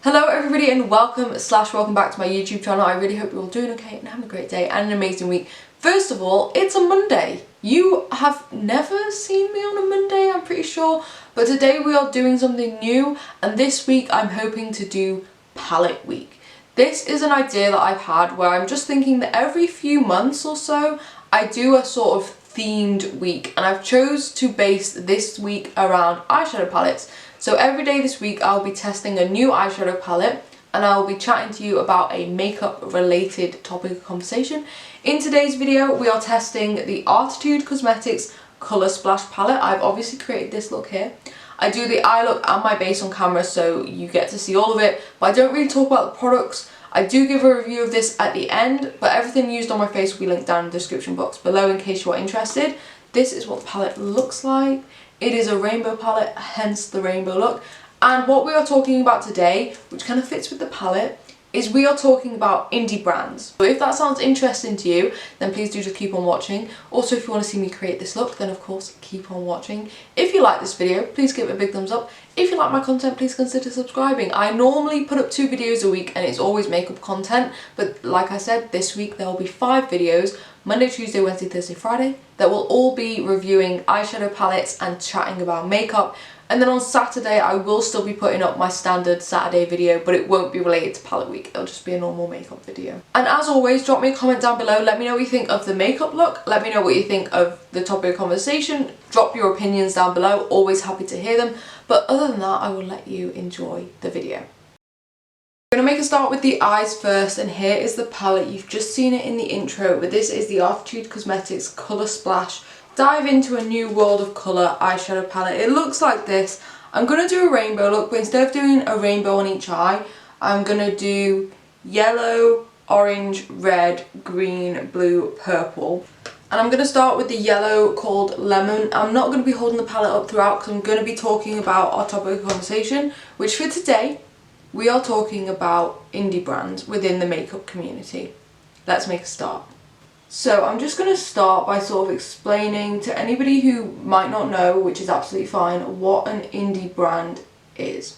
Hello everybody and welcome back to my YouTube channel. I really hope you're all doing okay and having a great day and an amazing week. First of all, it's a Monday. You have never seen me on a Monday, I'm pretty sure, but today we are doing something new, and this week I'm hoping to do palette week. This is an idea that I've had where I'm just thinking that every few months or so I do a sort of themed week, and I've chose to base this week around eyeshadow palettes. So every day this week I'll be testing a new eyeshadow palette and I'll be chatting to you about a makeup related topic of conversation. In today's video we are testing the Arttitude Cosmetics Coloursplash palette. I've obviously created this look here. I do the eye look and my base on camera so you get to see all of it, but I don't really talk about the products. I do give a review of this at the end, but everything used on my face will be linked down in the description box below in case you are interested. This is what the palette looks like. It is a rainbow palette, hence the rainbow look. And what we are talking about today, which kind of fits with the palette, is we are talking about indie brands. So if that sounds interesting to you, then please do just keep on watching. Also, if you want to see me create this look, then of course keep on watching. If you like this video, please give it a big thumbs up. If you like my content, please consider subscribing. I normally put up 2 videos a week and it's always makeup content, but like I said, this week there will be 5 videos. Monday, Tuesday, Wednesday, Thursday, Friday, that will all be reviewing eyeshadow palettes and chatting about makeup. And then on Saturday I will still be putting up my standard Saturday video, but it won't be related to palette week, it'll just be a normal makeup video. And as always, drop me a comment down below, let me know what you think of the makeup look, let me know what you think of the topic of conversation, drop your opinions down below, always happy to hear them. But other than that, I will let you enjoy the video. I'm going to make a start with the eyes first, and here is the palette. You've just seen it in the intro, but this is the Arttitude Cosmetics Coloursplash Dive into a New World of Colour eyeshadow palette. It looks like this. I'm going to do a rainbow look, but instead of doing a rainbow on each eye, I'm going to do yellow, orange, red, green, blue, purple. And I'm going to start with the yellow called Lemon. I'm not going to be holding the palette up throughout because I'm going to be talking about our topic of conversation, which for today, we are talking about indie brands within the makeup community. Let's make a start. So I'm just going to start by sort of explaining to anybody who might not know, which is absolutely fine, what an indie brand is.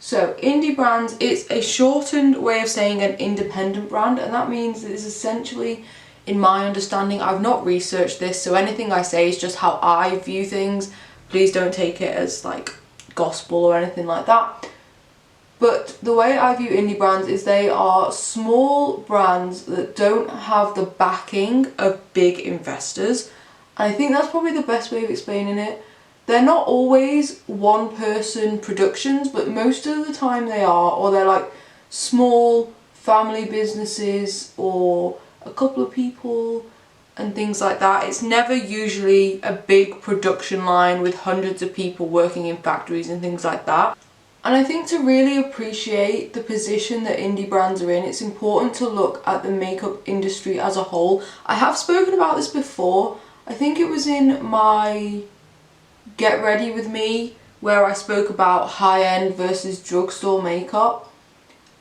So indie brands, it's a shortened way of saying an independent brand, and that means that it's essentially, in my understanding, I've not researched this, so anything I say is just how I view things. Please don't take it as like gospel or anything like that. But the way I view indie brands is they are small brands that don't have the backing of big investors. And I think that's probably the best way of explaining it. They're not always one-person productions, but most of the time they are, or they're like small family businesses or a couple of people and things like that. It's never usually a big production line with hundreds of people working in factories and things like that. And I think to really appreciate the position that indie brands are in, it's important to look at the makeup industry as a whole. I have spoken about this before. I think it was in my Get Ready With Me where I spoke about high-end versus drugstore makeup.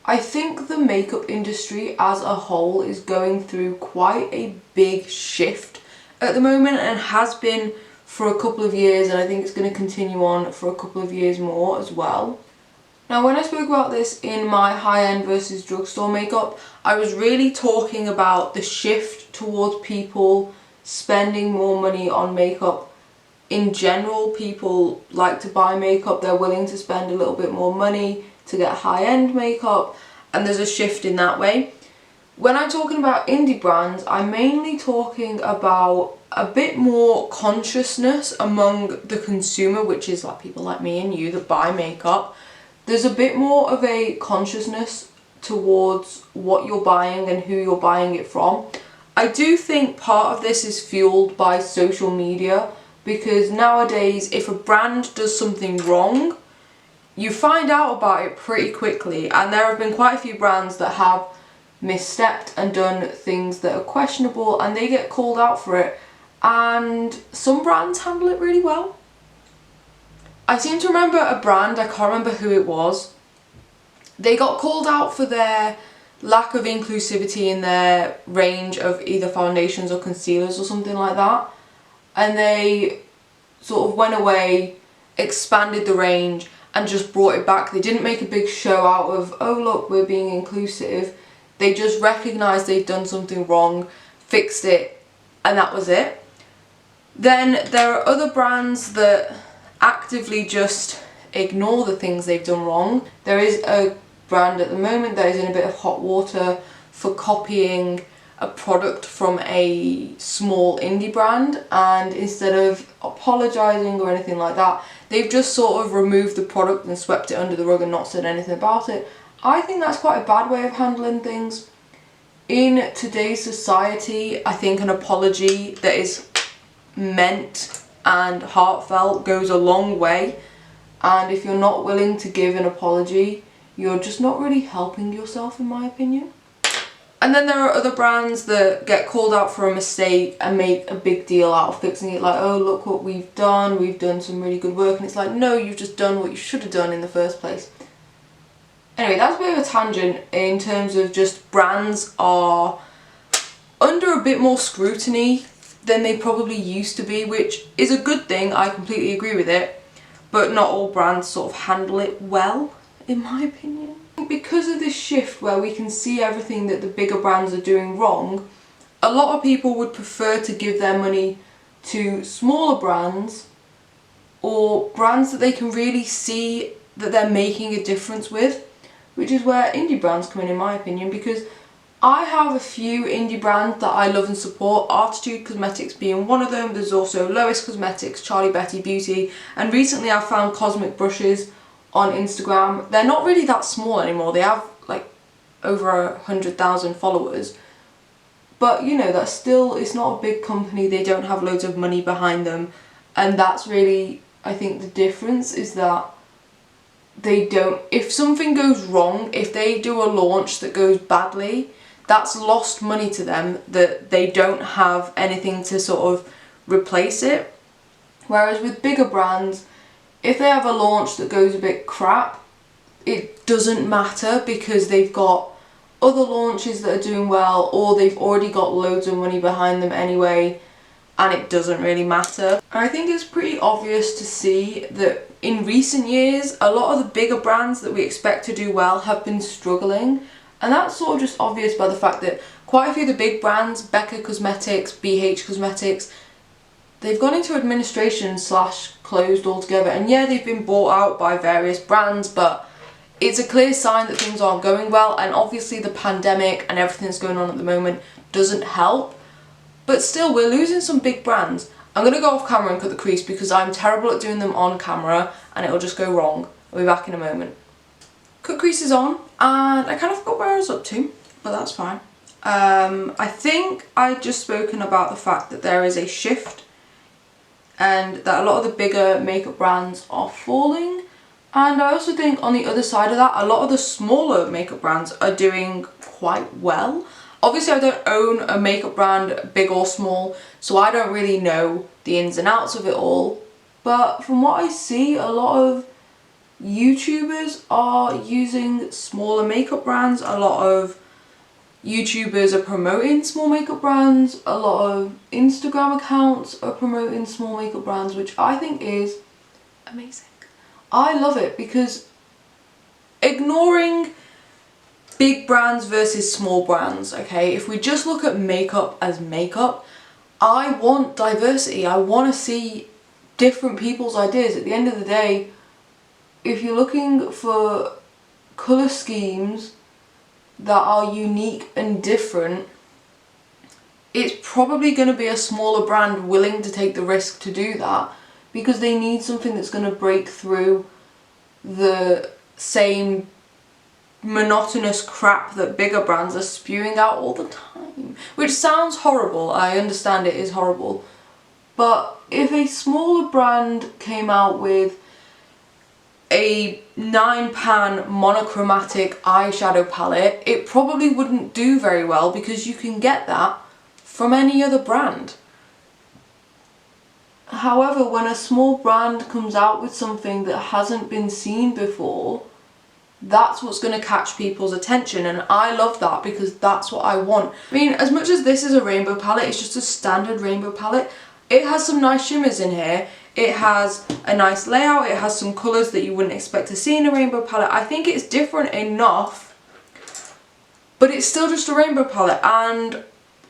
I think the makeup industry as a whole is going through quite a big shift at the moment, and has been for a couple of years, and I think it's going to continue on for a couple of years more as well. Now, when I spoke about this in my high-end versus drugstore makeup, I was really talking about the shift towards people spending more money on makeup. In general, people like to buy makeup, they're willing to spend a little bit more money to get high-end makeup, and there's a shift in that way. When I'm talking about indie brands, I'm mainly talking about a bit more consciousness among the consumer, which is like people like me and you that buy makeup. There's a bit more of a consciousness towards what you're buying and who you're buying it from. I do think part of this is fueled by social media, because nowadays if a brand does something wrong, you find out about it pretty quickly, and there have been quite a few brands that have misstepped and done things that are questionable and they get called out for it, and some brands handle it really well. I seem to remember a brand, I can't remember who it was, they got called out for their lack of inclusivity in their range of either foundations or concealers or something like that, and they sort of went away, expanded the range, and just brought it back. They didn't make a big show out of, oh look, we're being inclusive. They just recognised they'd done something wrong, fixed it, and that was it. Then there are other brands that actively just ignore the things they've done wrong. There is a brand at the moment that is in a bit of hot water for copying a product from a small indie brand, and instead of apologising or anything like that, they've just sort of removed the product and swept it under the rug and not said anything about it. I think that's quite a bad way of handling things. In today's society, I think an apology that is meant and heartfelt goes a long way, and if you're not willing to give an apology, you're just not really helping yourself, in my opinion. And then there are other brands that get called out for a mistake and make a big deal out of fixing it, like, oh look what we've done some really good work, and it's like, no, you've just done what you should have done in the first place. Anyway, that's a bit of a tangent in terms of just brands are under a bit more scrutiny than they probably used to be, which is a good thing, I completely agree with it, but not all brands sort of handle it well, in my opinion. Because of this shift where we can see everything that the bigger brands are doing wrong, a lot of people would prefer to give their money to smaller brands or brands that they can really see that they're making a difference with, which is where indie brands come in my opinion, because I have a few indie brands that I love and support, Arttitude Cosmetics being one of them. There's also Lois Cosmetics, Charlie Betty Beauty, and recently I found Cosmic Brushes on Instagram. They're not really that small anymore, they have like over 100,000 followers, but you know, that's still, it's not a big company, they don't have loads of money behind them, and that's really, I think the difference is that they don't, if something goes wrong, if they do a launch that goes badly, that's lost money to them that they don't have anything to sort of replace it. Whereas with bigger brands, if they have a launch that goes a bit crap, it doesn't matter because they've got other launches that are doing well, or they've already got loads of money behind them anyway, and it doesn't really matter. And I think it's pretty obvious to see that in recent years, a lot of the bigger brands that we expect to do well have been struggling, and that's sort of just obvious by the fact that quite a few of the big brands, Becca Cosmetics, BH Cosmetics, they've gone into administration / closed altogether, and yeah, they've been bought out by various brands, but it's a clear sign that things aren't going well, and obviously the pandemic and everything that's going on at the moment doesn't help, but still we're losing some big brands. I'm going to go off camera and cut the crease because I'm terrible at doing them on camera and it'll just go wrong. I'll be back in a moment. Cut crease is on, and I kind of forgot where I was up to, but that's fine. I think I'd just spoken about the fact that there is a shift and that a lot of the bigger makeup brands are falling, and I also think on the other side of that, a lot of the smaller makeup brands are doing quite well. Obviously I don't own a makeup brand, big or small, so I don't really know the ins and outs of it all, but from what I see, a lot of YouTubers are using smaller makeup brands, a lot of YouTubers are promoting small makeup brands, a lot of Instagram accounts are promoting small makeup brands, which I think is amazing. I love it because ignoring big brands versus small brands, okay, if we just look at makeup as makeup, I want diversity. I want to see different people's ideas. At the end of the day, if you're looking for colour schemes that are unique and different, it's probably going to be a smaller brand willing to take the risk to do that because they need something that's going to break through the same monotonous crap that bigger brands are spewing out all the time. Which sounds horrible, I understand it is horrible, but if a smaller brand came out with a 9-pan monochromatic eyeshadow palette, it probably wouldn't do very well because you can get that from any other brand. However, when a small brand comes out with something that hasn't been seen before, that's what's going to catch people's attention, and I love that because that's what I want. I mean, as much as this is a rainbow palette, it's just a standard rainbow palette. It has some nice shimmers in here. It has a nice layout, it has some colours that you wouldn't expect to see in a rainbow palette. I think it's different enough, but it's still just a rainbow palette. And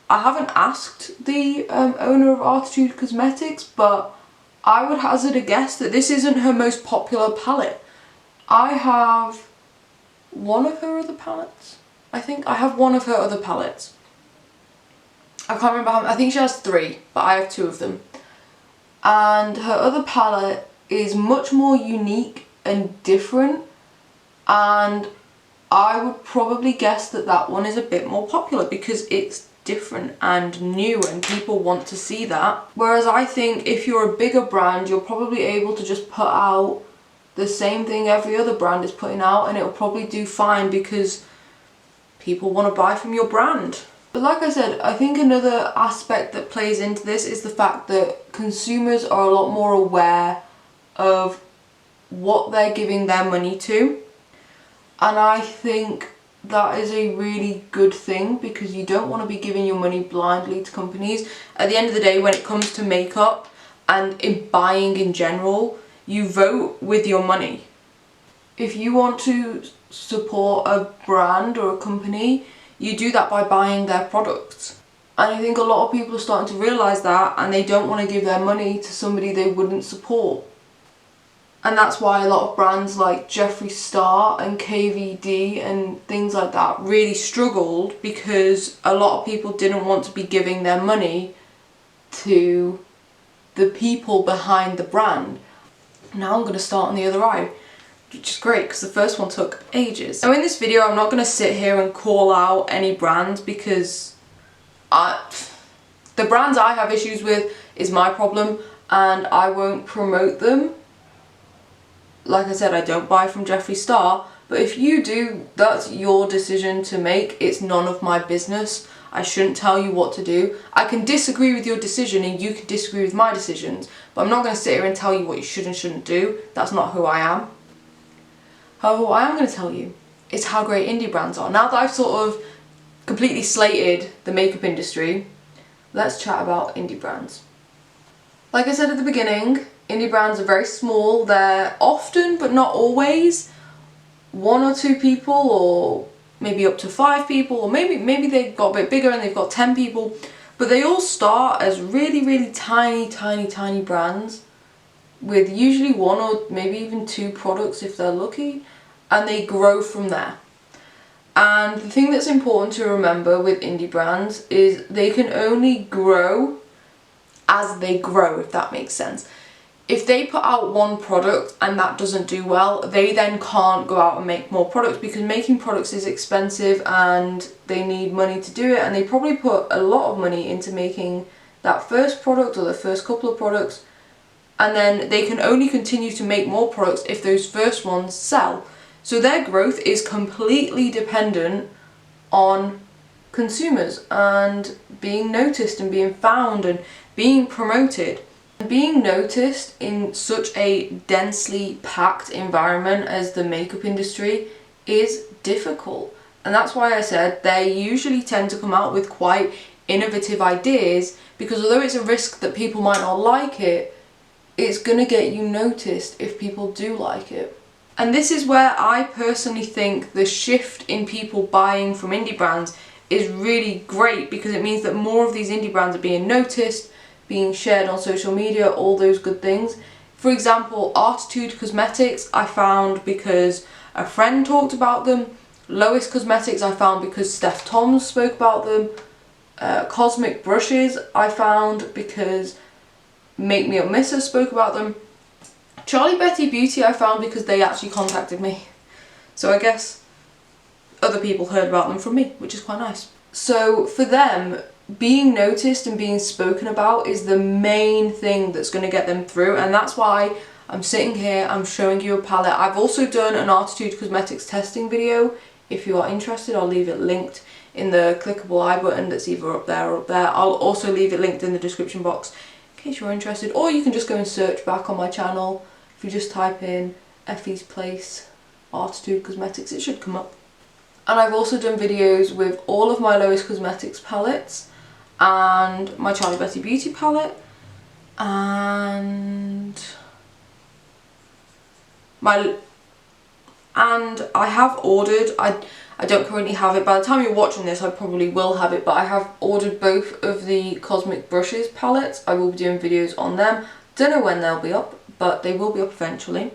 I haven't asked the owner of Arttitude Cosmetics, but I would hazard a guess that this isn't her most popular palette. I have one of her other palettes. I think I have one of her other palettes. I can't remember how many. I think she has 3, but I have 2 of them. And her other palette is much more unique and different, and I would probably guess that that one is a bit more popular because it's different and new and people want to see that. Whereas I think if you're a bigger brand, you're probably able to just put out the same thing every other brand is putting out, and it'll probably do fine because people want to buy from your brand. But like I said, I think another aspect that plays into this is the fact that consumers are a lot more aware of what they're giving their money to. And I think that is a really good thing because you don't want to be giving your money blindly to companies. At the end of the day, when it comes to makeup and in buying in general, you vote with your money. If you want to support a brand or a company, you do that by buying their products. And I think a lot of people are starting to realise that, and they don't want to give their money to somebody they wouldn't support. And that's why a lot of brands like Jeffree Star and KVD and things like that really struggled, because a lot of people didn't want to be giving their money to the people behind the brand. Now I'm going to start on the other eye, which is great because the first one took ages. So in this video I'm not going to sit here and call out any brands because the brands I have issues with is my problem and I won't promote them. Like I said, I don't buy from Jeffree Star, but if you do, that's your decision to make. It's none of my business. I shouldn't tell you what to do. I can disagree with your decision and you can disagree with my decisions, but I'm not going to sit here and tell you what you should and shouldn't do. That's not who I am. However, what I am going to tell you is how great indie brands are. Now that I've sort of completely slated the makeup industry, let's chat about indie brands. Like I said at the beginning, indie brands are very small. They're often, but not always, 1 or 2 people, or maybe up to 5 people, or maybe they've got a bit bigger and they've got 10 people, but they all start as really, really tiny brands with usually 1 or maybe even 2 products if they're lucky, and they grow from there. And the thing that's important to remember with indie brands is they can only grow as they grow, if that makes sense. If they put out 1 product and that doesn't do well, they then can't go out and make more products, because making products is expensive and they need money to do it, and they probably put a lot of money into making that first product or the first couple of products, and then they can only continue to make more products if those first ones sell. So their growth is completely dependent on consumers and being noticed and being found and being promoted. Being noticed in such a densely packed environment as the makeup industry is difficult. And that's why I said they usually tend to come out with quite innovative ideas, because although it's a risk that people might not like it, it's going to get you noticed if people do like it. And this is where I personally think the shift in people buying from indie brands is really great, because it means that more of these indie brands are being noticed, being shared on social media, all those good things. For example, Arttitude Cosmetics I found because a friend talked about them. Lois Cosmetics I found because Steph Toms spoke about them. Cosmic Brushes I found because Make Me Up Missa spoke about them. Charlie Betty Beauty I found because they actually contacted me. So I guess other people heard about them from me, which is quite nice. So for them, being noticed and being spoken about is the main thing that's going to get them through, and that's why I'm sitting here, I'm showing you a palette. I've also done an Arttitude Cosmetics testing video. If you are interested, I'll leave it linked in the clickable I button that's either up there or up there. I'll also leave it linked in the description box in case you're interested, or you can just go and search back on my channel. If you just type in Effys Place Arttitude Cosmetics, it should come up. And I've also done videos with all of my Lois Cosmetics palettes and my Charlie Betty Beauty palette. and I have ordered, I don't currently have it. By the time you're watching this, I probably will have it, but I have ordered both of the Cosmic Brushes palettes. I will be doing videos on them. Don't know when they'll be up, but they will be up eventually.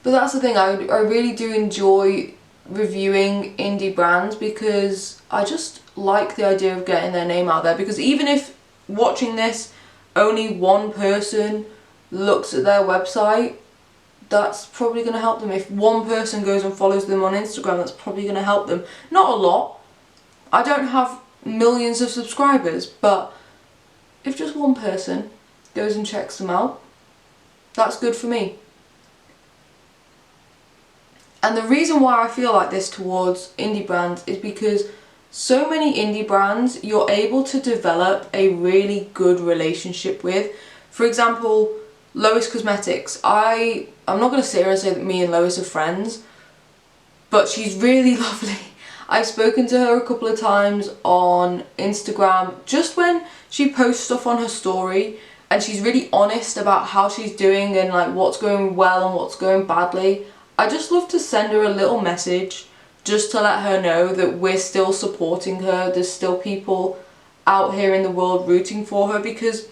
But that's the thing, I really do enjoy reviewing indie brands because I just like the idea of getting their name out there, because even if watching this only one person looks at their website, that's probably going to help them. If one person goes and follows them on Instagram, that's probably going to help them. Not a lot. I don't have millions of subscribers, but if just one person goes and checks them out, that's good for me. And the reason why I feel like this towards indie brands is because so many indie brands you're able to develop a really good relationship with. For example, Lois Cosmetics. I'm not going to sit here and say that me and Lois are friends, but she's really lovely. I've spoken to her a couple of times on Instagram, just when she posts stuff on her story, and she's really honest about how she's doing and like what's going well and what's going badly. I just love to send her a little message just to let her know that we're still supporting her. There's still people out here in the world rooting for her, because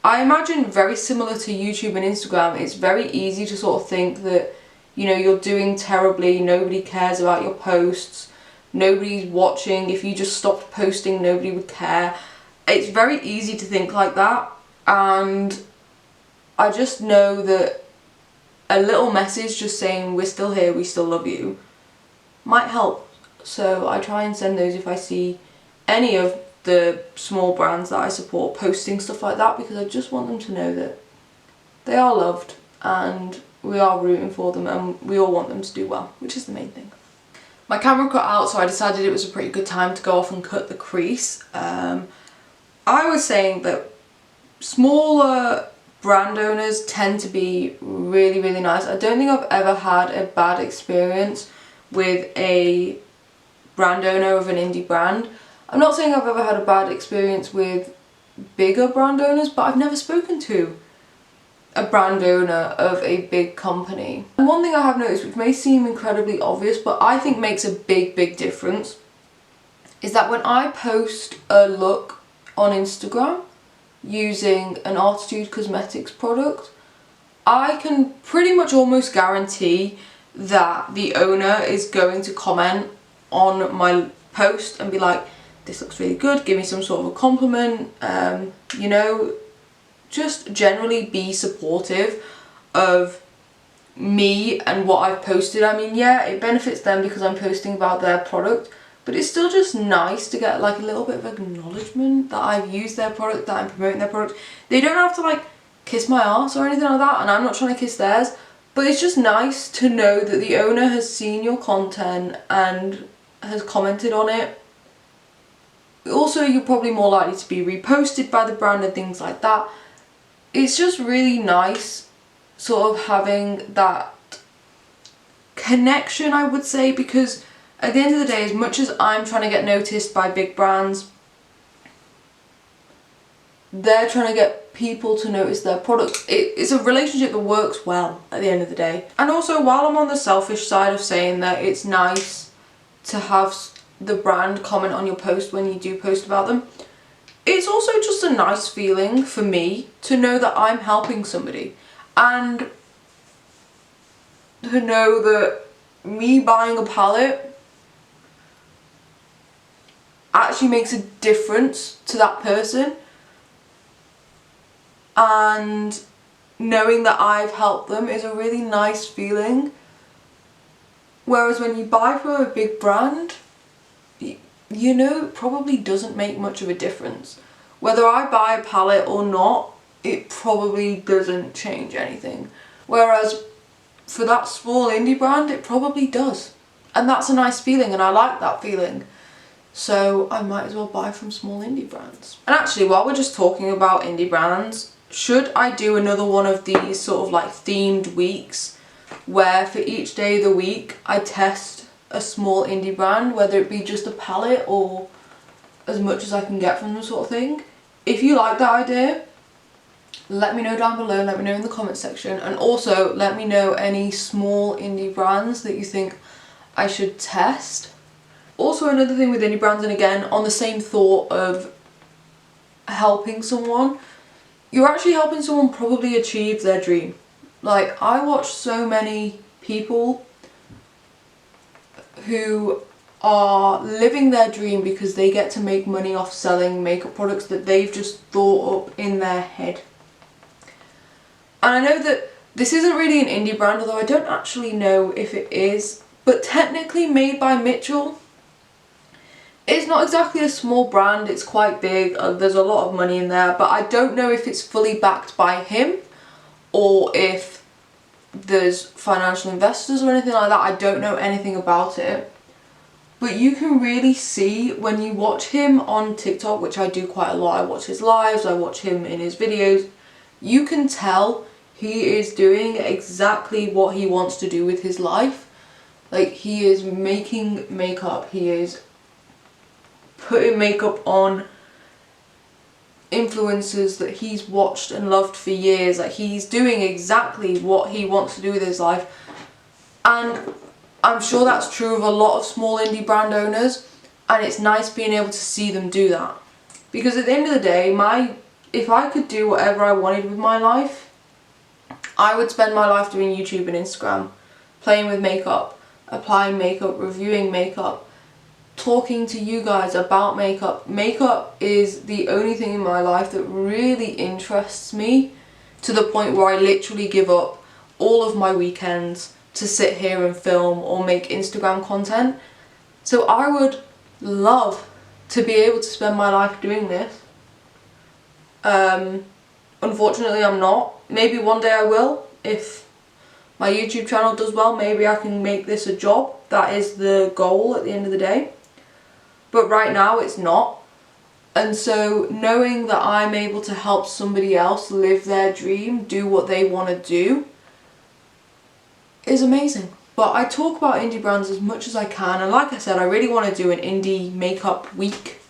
I imagine very similar to YouTube and Instagram, it's very easy to sort of think that, you know, you're doing terribly, nobody cares about your posts, nobody's watching, if you just stopped posting nobody would care. It's very easy to think like that, and I just know that a little message just saying we're still here, we still love you, might help. So I try and send those if I see any of the small brands that I support posting stuff like that, because I just want them to know that they are loved and we are rooting for them and we all want them to do well, which is the main thing. My camera cut out, so I decided it was a pretty good time to go off and cut the crease. I was saying that smaller brand owners tend to be really, really nice. I don't think I've ever had a bad experience with a brand owner of an indie brand. I'm not saying I've ever had a bad experience with bigger brand owners, but I've never spoken to a brand owner of a big company. And one thing I have noticed, which may seem incredibly obvious, but I think makes a big, big difference, is that when I post a look on Instagram using an Arttitude Cosmetics product, I can pretty much almost guarantee that the owner is going to comment on my post and be like, this looks really good, give me some sort of a compliment, you know, just generally be supportive of me and what I've posted. I mean, yeah, it benefits them because I'm posting about their product, but it's still just nice to get like a little bit of acknowledgement that I've used their product, that I'm promoting their product. They don't have to like kiss my ass or anything like that, and I'm not trying to kiss theirs, but it's just nice to know that the owner has seen your content and has commented on it. Also, you're probably more likely to be reposted by the brand and things like that. It's just really nice sort of having that connection, I would say, because at the end of the day, as much as I'm trying to get noticed by big brands, they're trying to get people to notice their products. It's a relationship that works well at the end of the day. And also, while I'm on the selfish side of saying that it's nice to have the brand comment on your post when you do post about them, it's also just a nice feeling for me to know that I'm helping somebody, and to know that me buying a palette actually makes a difference to that person, and knowing that I've helped them is a really nice feeling. Whereas when you buy from a big brand, you know, it probably doesn't make much of a difference. Whether I buy a palette or not, it probably doesn't change anything. Whereas for that small indie brand, it probably does. And that's a nice feeling, and I like that feeling. So I might as well buy from small indie brands. And actually, while we're just talking about indie brands, should I do another one of these sort of like themed weeks where for each day of the week I test a small indie brand, whether it be just a palette or as much as I can get from them sort of thing? If you like that idea, let me know down below, let me know in the comment section, and also let me know any small indie brands that you think I should test. Also, another thing with indie brands, and again on the same thought of helping someone, you're actually helping someone probably achieve their dream. Like, I watch so many people who are living their dream because they get to make money off selling makeup products that they've just thought up in their head. And I know that this isn't really an indie brand, although I don't actually know if it is, but technically Made by Mitchell, it's not exactly a small brand, it's quite big, there's a lot of money in there, but I don't know if it's fully backed by him or if there's financial investors or anything like that. I don't know anything about it. But you can really see when you watch him on TikTok, which I do quite a lot, I watch his lives, I watch him in his videos, you can tell he is doing exactly what he wants to do with his life. Like, he is making makeup, he is putting makeup on influencers that he's watched and loved for years. Like, he's doing exactly what he wants to do with his life. And I'm sure that's true of a lot of small indie brand owners, and it's nice being able to see them do that. Because at the end of the day, if I could do whatever I wanted with my life, I would spend my life doing YouTube and Instagram, playing with makeup, applying makeup, reviewing makeup, talking to you guys about makeup. Makeup is the only thing in my life that really interests me, to the point where I literally give up all of my weekends to sit here and film or make Instagram content. So I would love to be able to spend my life doing this. Unfortunately I'm not. Maybe one day I will. If my YouTube channel does well, maybe I can make this a job. That is the goal at the end of the day. But right now it's not. And so knowing that I'm able to help somebody else live their dream, do what they want to do, is amazing. But I talk about indie brands as much as I can, and like I said, I really want to do an indie makeup week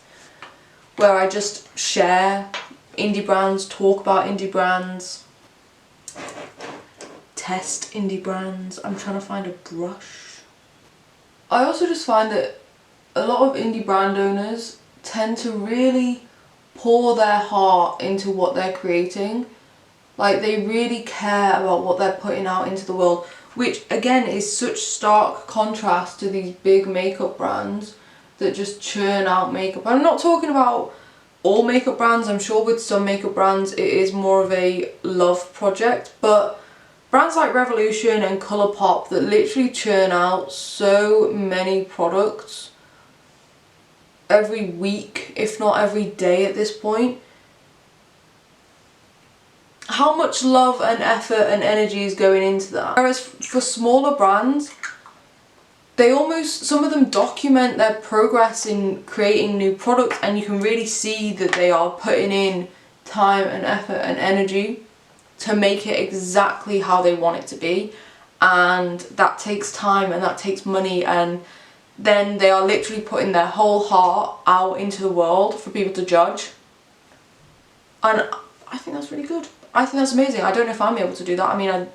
where I just share indie brands, talk about indie brands, test indie brands. I'm trying to find a brush. I also just find that a lot of indie brand owners tend to really pour their heart into what they're creating. Like, they really care about what they're putting out into the world, which again is such stark contrast to these big makeup brands that just churn out makeup. I'm not talking about all makeup brands, I'm sure with some makeup brands it is more of a love project, but brands like Revolution and Colourpop that literally churn out so many products every week, if not every day at this point. How much love and effort and energy is going into that? Whereas for smaller brands, some of them document their progress in creating new products, and you can really see that they are putting in time and effort and energy to make it exactly how they want it to be. And that takes time and that takes money, and then they are literally putting their whole heart out into the world for people to judge. And I think that's really good. I think that's amazing. I don't know if I'm able to do that. I mean, am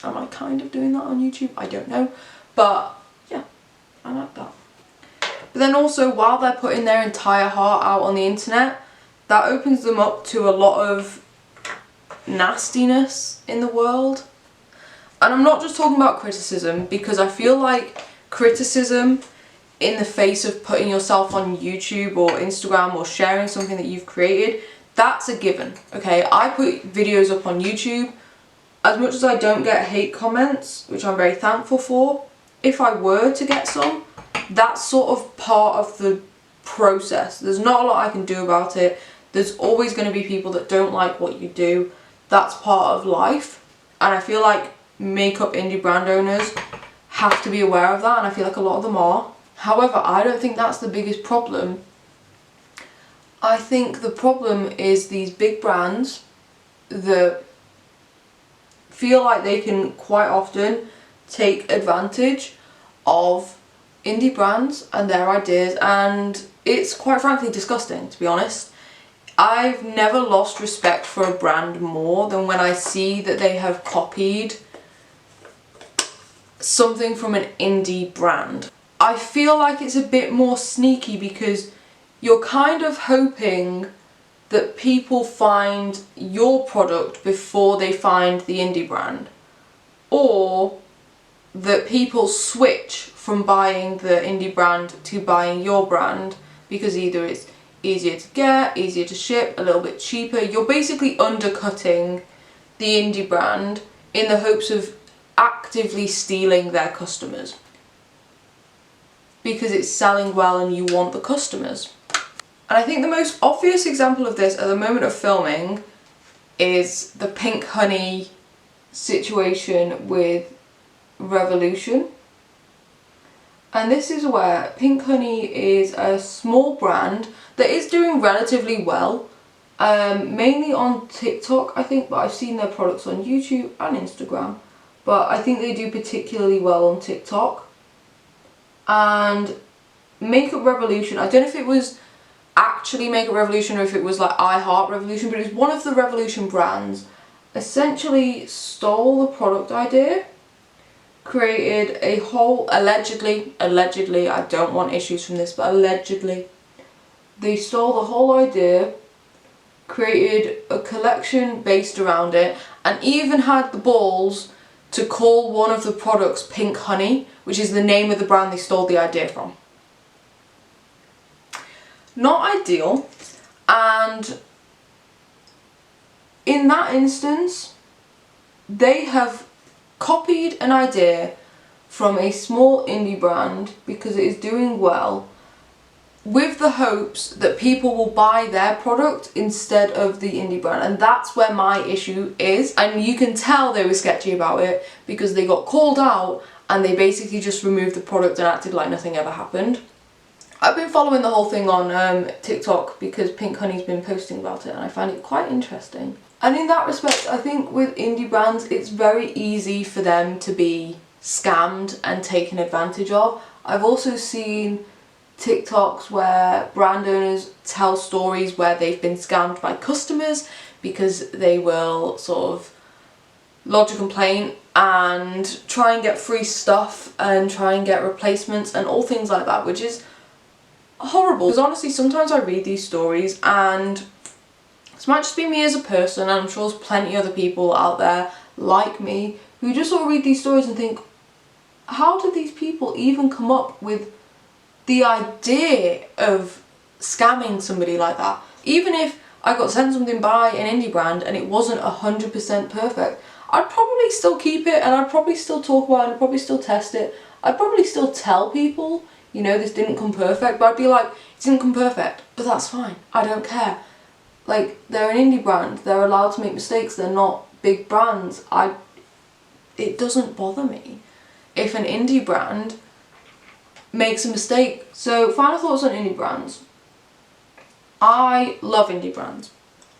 I kind of doing that on YouTube? I don't know. But yeah, I like that. But then also, while they're putting their entire heart out on the internet, that opens them up to a lot of nastiness in the world. And I'm not just talking about criticism, because I feel like criticism in the face of putting yourself on YouTube or Instagram or sharing something that you've created, that's a given, okay? I put videos up on YouTube. As much as I don't get hate comments, which I'm very thankful for, if I were to get some, that's sort of part of the process. There's not a lot I can do about it. There's always going to be people that don't like what you do. That's part of life. And I feel like makeup indie brand owners have to be aware of that, and I feel like a lot of them are. However, I don't think that's the biggest problem. I think the problem is these big brands that feel like they can quite often take advantage of indie brands and their ideas, and it's quite frankly disgusting, to be honest. I've never lost respect for a brand more than when I see that they have copied something from an indie brand. I feel like it's a bit more sneaky because you're kind of hoping that people find your product before they find the indie brand, or that people switch from buying the indie brand to buying your brand because either it's easier to get, easier to ship, a little bit cheaper. You're basically undercutting the indie brand in the hopes of actively stealing their customers because it's selling well and you want the customers. And I think the most obvious example of this at the moment of filming is the Pink Honey situation with Revolution. And this is where Pink Honey is a small brand that is doing relatively well, mainly on TikTok I think, but I've seen their products on YouTube and Instagram, but I think they do particularly well on TikTok. And Makeup Revolution, I don't know if it was actually Makeup Revolution or if it was like I Heart Revolution, but it was one of the Revolution brands, essentially stole the product idea, created a whole, allegedly, I don't want issues from this, but allegedly, they stole the whole idea, created a collection based around it, and even had the balls to call one of the products Pink Honey, which is the name of the brand they stole the idea from. Not ideal, and in that instance, they have copied an idea from a small indie brand because it is doing well, with the hopes that people will buy their product instead of the indie brand. And that's where my issue is, and you can tell they were sketchy about it because they got called out and they basically just removed the product and acted like nothing ever happened. I've been following the whole thing on TikTok because Pink Honey's been posting about it and I find it quite interesting. And in that respect, I think with indie brands, it's very easy for them to be scammed and taken advantage of. I've also seen TikToks where brand owners tell stories where they've been scammed by customers because they will sort of lodge a complaint and try and get free stuff and try and get replacements and all things like that, which is horrible. Because honestly, sometimes I read these stories and this might just be me as a person, and I'm sure there's plenty other people out there like me who just sort of read these stories and think, how did these people even come up with the idea of scamming somebody like that? Even if I got sent something by an indie brand and it wasn't 100% perfect, I'd probably still keep it and I'd probably still talk about it, I'd probably still test it, I'd probably still tell people, you know, this didn't come perfect, but I'd be like, it didn't come perfect, but that's fine, I don't care. Like, they're an indie brand, they're allowed to make mistakes, they're not big brands. It doesn't bother me if an indie brand makes a mistake. So, final thoughts on indie brands. I love indie brands.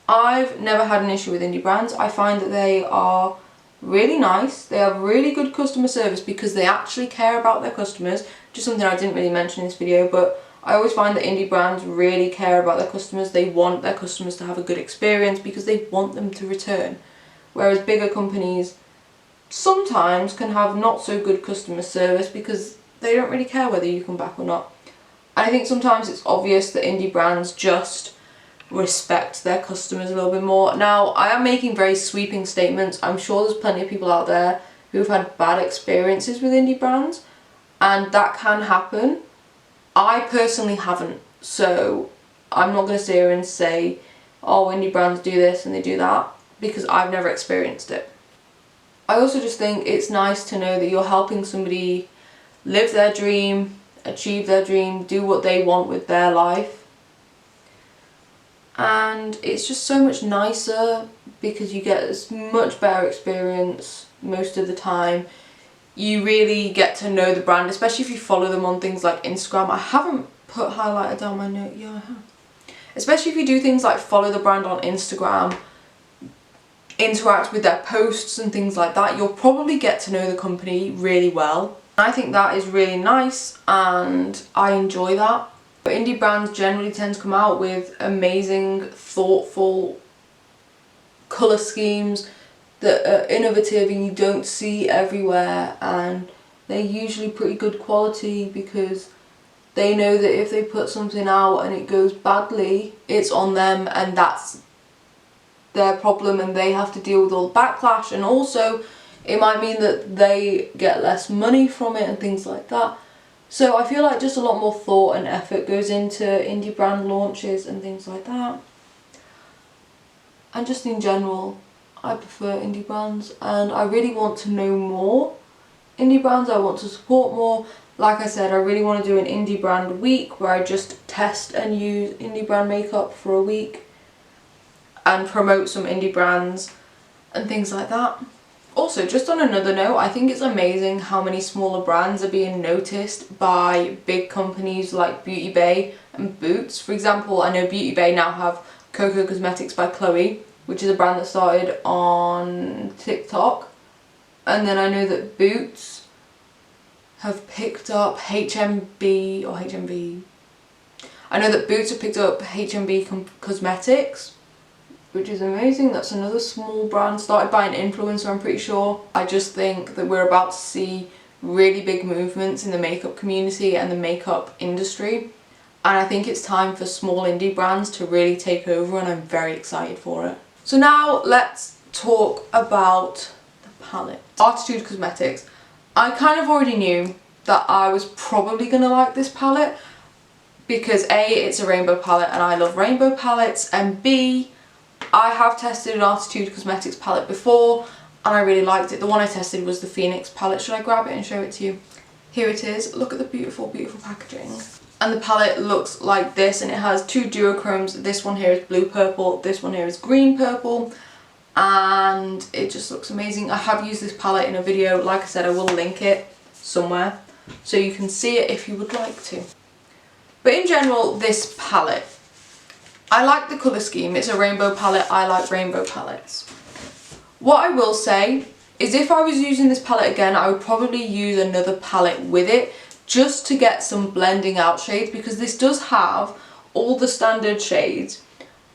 I've never had an issue with indie brands. I find that they are really nice, they have really good customer service because they actually care about their customers, just something I didn't really mention in this video, but I always find that indie brands really care about their customers. They want their customers to have a good experience because they want them to return. Whereas bigger companies sometimes can have not so good customer service because they don't really care whether you come back or not. And I think sometimes it's obvious that indie brands just respect their customers a little bit more. Now, I am making very sweeping statements. I'm sure there's plenty of people out there who've had bad experiences with indie brands, and that can happen. I personally haven't, so I'm not going to sit here and say, oh, indie brands do this and they do that, because I've never experienced it. I also just think it's nice to know that you're helping somebody live their dream, achieve their dream, do what they want with their life. And it's just so much nicer because you get a much better experience most of the time. You really get to know the brand, especially if you follow them on things like Instagram. I haven't put highlighter down my note. Yeah, I have. Especially if you do things like follow the brand on Instagram, interact with their posts and things like that, you'll probably get to know the company really well. I think that is really nice and I enjoy that. But indie brands generally tend to come out with amazing, thoughtful colour schemes that are innovative and you don't see everywhere, and they're usually pretty good quality because they know that if they put something out and it goes badly, it's on them and that's their problem and they have to deal with all the backlash, and also it might mean that they get less money from it and things like that. So I feel like just a lot more thought and effort goes into indie brand launches and things like that. And just in general, I prefer indie brands and I really want to know more indie brands. I want to support more. Like I said, I really want to do an indie brand week where I just test and use indie brand makeup for a week and promote some indie brands and things like that. Also, just on another note, I think it's amazing how many smaller brands are being noticed by big companies like Beautybay and Boots. For example, I know Beautybay now have Coco Cosmetics by Chloe, which is a brand that started on TikTok. And then I know that Boots have picked up HMB or HMV. I know that Boots have picked up HMB Cosmetics, which is amazing. That's another small brand started by an influencer, I'm pretty sure. I just think that we're about to see really big movements in the makeup community and the makeup industry. And I think it's time for small indie brands to really take over, and I'm very excited for it. So now let's talk about the palette. Arttitude Cosmetics. I kind of already knew that I was probably going to like this palette because A, it's a rainbow palette and I love rainbow palettes, and B, I have tested an Arttitude Cosmetics palette before and I really liked it. The one I tested was the Phoenix palette. Should I grab it and show it to you? Here it is. Look at the beautiful, beautiful packaging. And the palette looks like this, and it has two duochromes. This one here is blue purple, this one here is green purple, and it just looks amazing. I have used this palette in a video. Like I said, I will link it somewhere so you can see it if you would like to. But in general, this palette, I like the colour scheme. It's a rainbow palette. I like rainbow palettes. What I will say is if I was using this palette again, I would probably use another palette with it just to get some blending out shades, because this does have all the standard shades,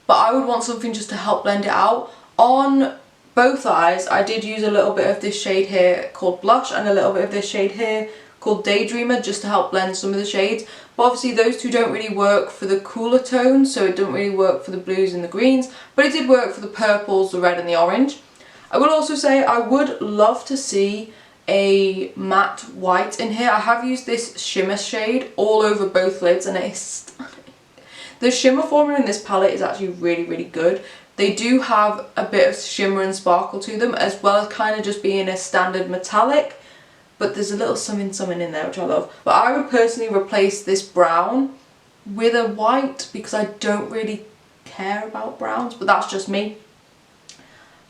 but I would want something just to help blend it out. On both eyes, I did use a little bit of this shade here called Blush and a little bit of this shade here called Daydreamer just to help blend some of the shades. But obviously those two don't really work for the cooler tones, so it doesn't really work for the blues and the greens, but it did work for the purples, the red and the orange. I will also say I would love to see a matte white in here. I have used this shimmer shade all over both lids and it's stunning. The shimmer formula in this palette is actually really, really good. They do have a bit of shimmer and sparkle to them, as well as kind of just being a standard metallic, but there's a little something in there which I love. But I would personally replace this brown with a white because I don't really care about browns, but that's just me.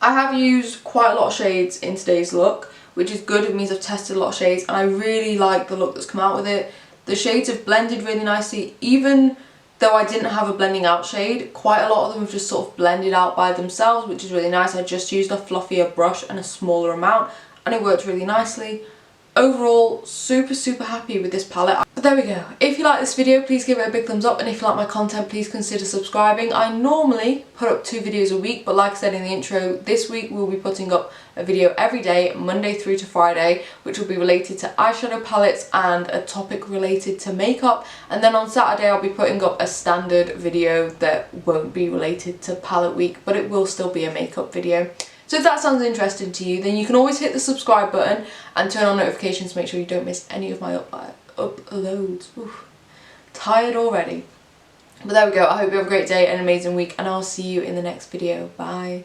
I have used quite a lot of shades in today's look, which is good. It means I've tested a lot of shades and I really like the look that's come out with it. The shades have blended really nicely. Even though I didn't have a blending out shade, quite a lot of them have just sort of blended out by themselves, which is really nice. I just used a fluffier brush and a smaller amount and it worked really nicely. Overall, super, super happy with this palette. But there we go. If you like this video, please give it a big thumbs up, and if you like my content, please consider subscribing. I normally put up 2 videos a week, but like I said in the intro, this week we'll be putting up a video every day, Monday through to Friday, which will be related to eyeshadow palettes and a topic related to makeup. And then on Saturday I'll be putting up a standard video that won't be related to palette week, but it will still be a makeup video. So if that sounds interesting to you, then you can always hit the subscribe button and turn on notifications to make sure you don't miss any of my uploads. Oof, tired already. But there we go. I hope you have a great day and an amazing week, and I'll see you in the next video. Bye.